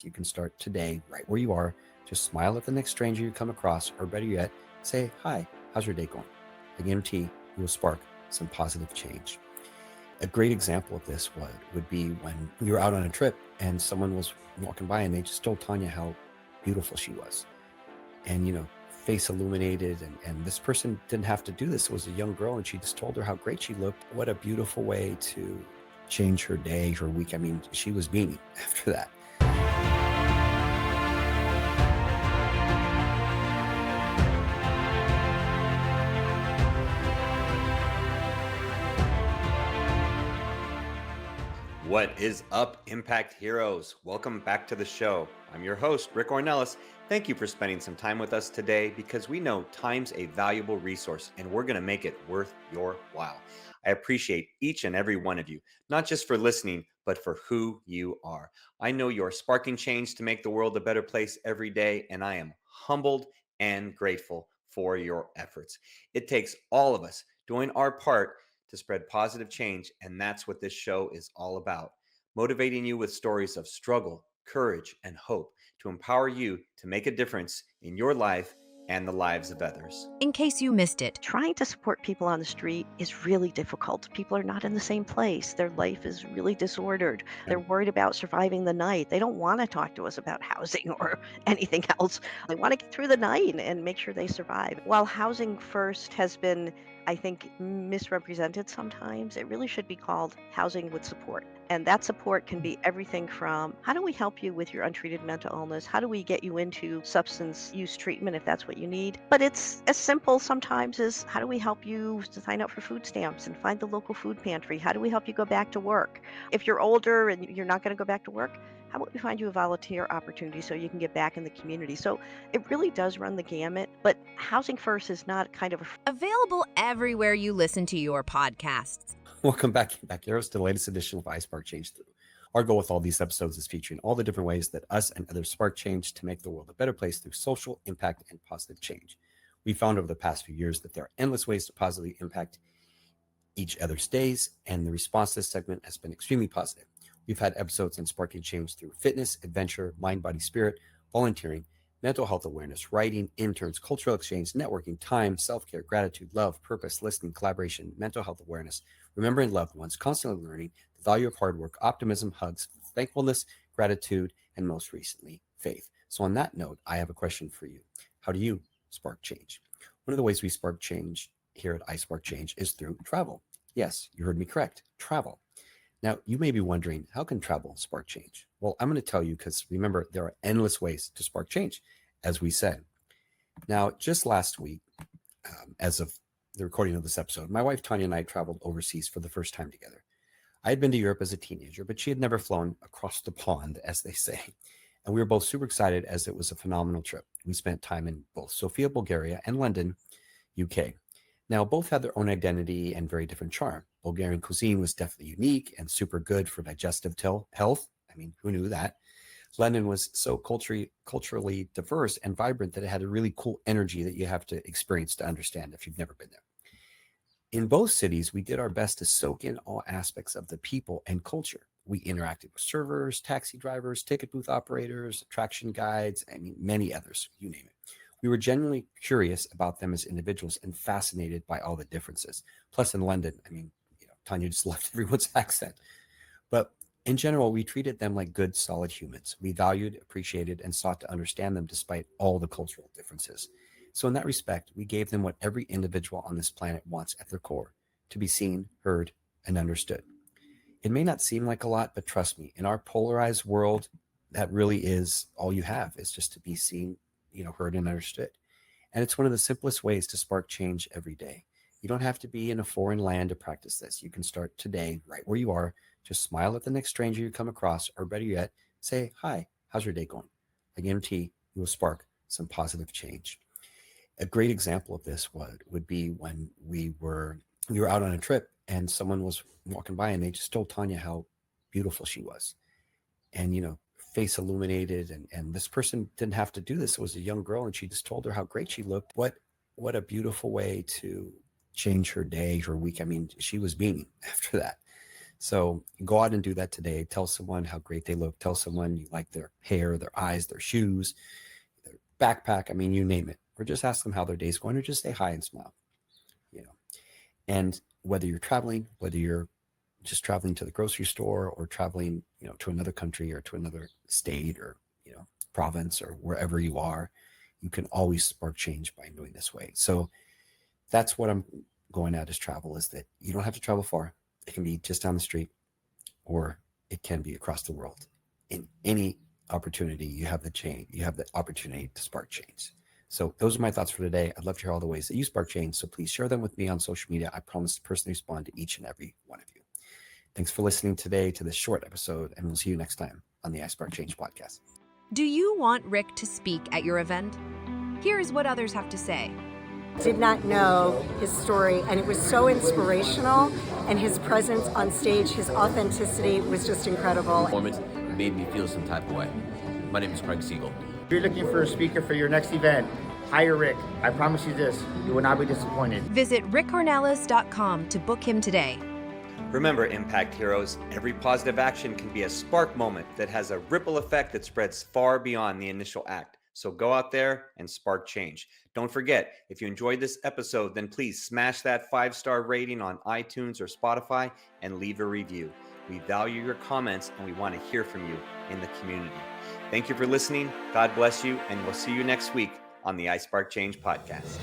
You can start today right where you are. Just smile at the next stranger you come across, or better yet, say, "Hi, how's your day going?" I guarantee you will spark some positive change. A great example of this would be when you were out on a trip and someone was walking by and they just told Tanya how beautiful she was. And, face illuminated. And this person didn't have to do this. It was a young girl and she just told her how great she looked. What a beautiful way to change her day, her week. I mean, she was beaming after that. What is up, Impact Heroes? Welcome back to the show. I'm your host, Rick Ornelas. Thank you for spending some time with us today because we know time's a valuable resource and we're going to make it worth your while. I appreciate each and every one of you, not just for listening, but for who you are. I know you're sparking change to make the world a better place every day, and I am humbled and grateful for your efforts. It takes all of us doing our part to spread positive change, and that's what this show is all about. Motivating you with stories of struggle, courage, and hope to empower you to make a difference in your life and the lives of others. In case you missed it, Trying to support people on the street is really difficult. People are not in the same place. Their life is really disordered. They're worried about surviving the night. They don't want to talk to us about housing or anything else. They want to get through the night and make sure they survive. While housing first has been, I think, misrepresented sometimes, it really should be called housing with support. And that support can be everything from how do we help you with your untreated mental illness? How do we get you into substance use treatment if that's what you need? But it's as simple sometimes as how do we help you to sign up for food stamps and find the local food pantry? How do we help you go back to work? If you're older and you're not going to go back to work, how about we find you a volunteer opportunity so you can get back in the community? So it really does run the gamut, but housing first is not kind of a available everywhere you listen to your podcasts. Welcome back, Heroes, to the latest edition of iSpark Change Through. Our goal with all these episodes is featuring all the different ways that us and others spark change to make the world a better place through social impact and positive change. We found over the past few years that there are endless ways to positively impact each other's days, and the response to this segment has been extremely positive. We've had episodes on sparking change through fitness, adventure, mind, body, spirit, volunteering, mental health awareness, writing, interns, cultural exchange, networking, time, self-care, gratitude, love, purpose, listening, collaboration, mental health awareness, remembering loved ones, constantly learning, the value of hard work, optimism, hugs, thankfulness, gratitude, and most recently, faith. So on that note, I have a question for you. How do you spark change? One of the ways we spark change here at iSpark Change is through travel. Yes, you heard me correct, travel. Now, you may be wondering, how can travel spark change? Well, I'm going to tell you because remember, there are endless ways to spark change, as we said. Now, just last week, as of the recording of this episode, my wife Tanya and I traveled overseas for the first time together. I had been to Europe as a teenager, but she had never flown across the pond, as they say. And we were both super excited as it was a phenomenal trip. We spent time in both Sofia, Bulgaria, and London, UK. Now, both had their own identity and very different charm. Bulgarian cuisine was definitely unique and super good for digestive health. I mean, who knew that? London was so culturally diverse and vibrant that it had a really cool energy that you have to experience to understand if you've never been there. In both cities, we did our best to soak in all aspects of the people and culture. We interacted with servers, taxi drivers, ticket booth operators, attraction guides, I mean, many others, you name it. We were genuinely curious about them as individuals and fascinated by all the differences. Plus, in London, I mean, Tanya just loved everyone's accent. But in general, we treated them like good, solid humans. We valued, appreciated, and sought to understand them despite all the cultural differences. So, in that respect, we gave them what every individual on this planet wants at their core: to be seen, heard, and understood. It may not seem like a lot, but trust me, in our polarized world, that really is all you have, is just to be seen, heard and understood. And it's one of the simplest ways to spark change every day. You don't have to be in a foreign land to practice this. You can start today right where you are. Just smile at the next stranger you come across, or better yet, say, "Hi, how's your day going?" I guarantee you will spark some positive change. A great example of this would be when we were out on a trip and someone was walking by and they just told Tanya how beautiful she was. And face illuminated, and this person didn't have to do this. It was a young girl and she just told her how great she looked. What a beautiful way to change her day, her week. I mean, she was beaming after that. So go out and do that today. Tell someone how great they look. Tell someone you like their hair, their eyes, their shoes, their backpack. I mean, you name it. Or just ask them how their day's going, or just say hi and smile. And whether you're traveling, whether you're just traveling to the grocery store or traveling, to another country or to another state or, province or wherever you are, you can always spark change by doing this way. So that's what I'm going at, is travel, is that you don't have to travel far. It can be just down the street, or it can be across the world. In any opportunity, you have the opportunity to spark change. So those are my thoughts for today. I'd love to hear all the ways that you spark change. So please share them with me on social media. I promise to personally respond to each and every one of you. Thanks for listening today to this short episode, and we'll see you next time on the I Spark Change podcast. Do you want Rick to speak at your event? Here's what others have to say. Did not know his story, and it was so inspirational, and his presence on stage, his authenticity was just incredible. Performance made me feel some type of way. My name is Craig Siegel. If you're looking for a speaker for your next event, hire Rick. I promise you this, you will not be disappointed. Visit rickcornelis.com to book him today. Remember, Impact Heroes, every positive action can be a spark moment that has a ripple effect that spreads far beyond the initial act. So go out there and spark change. Don't forget, if you enjoyed this episode, then please smash that 5-star rating on iTunes or Spotify and leave a review. We value your comments and we want to hear from you in the community. Thank you for listening. God bless you, and we'll see you next week on the I Spark Change podcast.